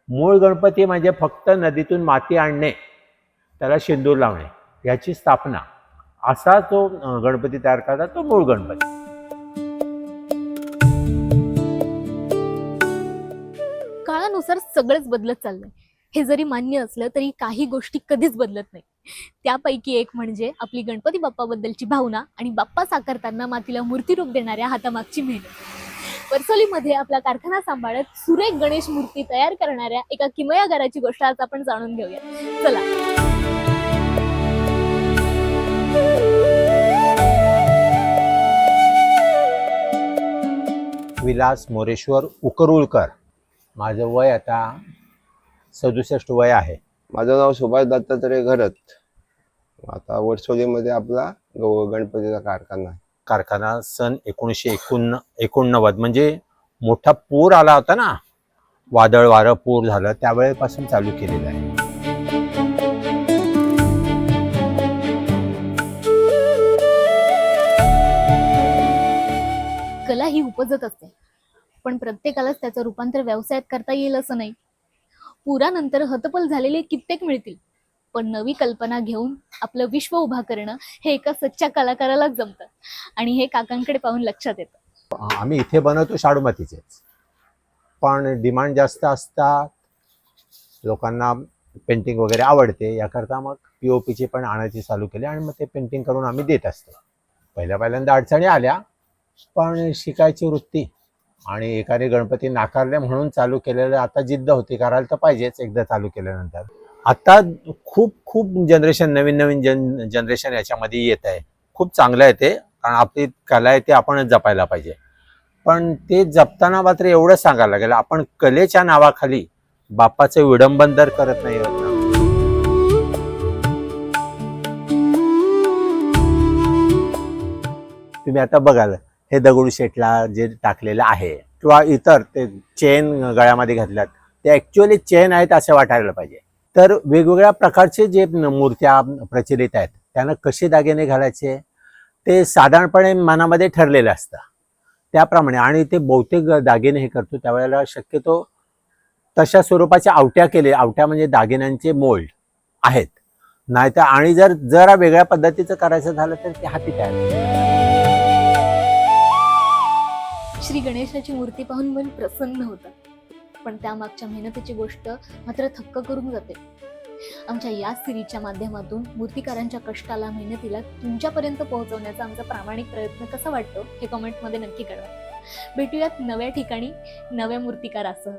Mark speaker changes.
Speaker 1: मूळ गणपती म्हणजे फक्त नदीतून माती आणणे, त्याला शेंदूर लावणे, याची स्थापना, असा जो गणपती तयार करतात तो मूळ गणपती.
Speaker 2: काळानुसार सगळंच बदलत चाललंय. हे जरी मान्य असलं तरी काही गोष्टी कधीच बदलत नाही. त्यापैकी एक म्हणजे आपली गणपती बाप्पाबद्दलची भावना आणि बाप्पा साकारताना मातीला मूर्तीरूप देणाऱ्या हातामागची मेहनत. वर्सोलीमध्ये आपला कारखाना सांभाळत सुरेख गणेश मूर्ती तयार करणाऱ्या एका किमयागाराची गोष्ट आज आपण जाणून घेऊया. चला.
Speaker 1: विलास मोरेश्वर उकरुळकर. माझं वय आता 67 वय आहे.
Speaker 3: माझं नाव सुभाष दत्तात्रय घरत. आता वर्सोलीमध्ये आपला गणपतीचा कारखाना आहे.
Speaker 1: कारखाना सन 1989 म्हणजे मोठा पूर आला होता ना, वादळ वारं पूर झालं, त्यावेळेपासून चालू केलेलं आहे.
Speaker 2: कला ही उपजत असते, पण प्रत्येकालाच त्याचं रूपांतर व्यवसायात करता येईल असं नाही. पुरानंतर हतबल झालेले कित्येक मिळतील, पण नवी कल्पना घेऊन आपलं विश्व उभा करणं हे एका सच्च्या कलाकारालाच जमतं. आणि हे काकांकडे पाहून लक्षात येतं.
Speaker 1: आम्ही इथे बनवतो शाडू मातीचेच, पण डिमांड जास्त असतात, लोकांना पेंटिंग वगैरे आवडते, याकरता मग POPचे पण आणायचे चालू केले आणि मग ते पेंटिंग करून आम्ही देत असतो. पहिल्यांदा अडचणी आल्या, पण शिकायची वृत्ती आणि एकाने गणपती नाकारले म्हणून चालू केलेलं, आता जिद्द होती, करायला तर पाहिजेच एकदा चालू केल्यानंतर. आता खूप खूप नवीन जनरेशन याच्यामध्ये येत आहे. खूप चांगलं आहे ते, कारण आपली कला आहे ती आपणच जपायला पाहिजे. पण ते जपताना मात्र एवढं सांगायला लागेल, आपण कलेच्या नावाखाली बाप्पाचं विडंबन तर करत नाही आहोत ना. तुम्ही आता बघाल हे दगडूशेठला जे टाकलेलं आहे किंवा इतर ते चेन गळ्यामध्ये घातल्यात, ते ॲक्च्युअली चेन आहेत असं वाटायला पाहिजे. तर वेगवेगळ्या प्रकारचे जे मूर्त्या प्रचलित आहेत त्यांना कसे दागिने घालायचे ते साधारणपणे मनामध्ये ठरलेलं असतं, त्याप्रमाणे. आणि ते बहुतेक दागिने हे करतो त्यावेळेला शक्यतो तशा स्वरूपाच्या आवट्या म्हणजे दागिन्यांचे मोल्ड आहेत, नाहीतर आणि जर जरा वेगळ्या पद्धतीचं करायचं झालं तर ते हाती तयार.
Speaker 2: श्री गणेशाची मूर्ती पाहून मन प्रसन्न होतं, पण त्यामागच्या मेहनतीची गोष्ट मात्र थक्क करून जाते. आमच्या या सिरीजच्या माध्यमातून मूर्तिकारांच्या कष्टाला, मेहनतीला तुमच्यापर्यंत पोहोचवण्याचा आमचा प्रामाणिक प्रयत्न कसा वाटतो हे कमेंटमध्ये नक्की कळवा. भेटूयात नव्या ठिकाणी नव्या मूर्तिकारासह.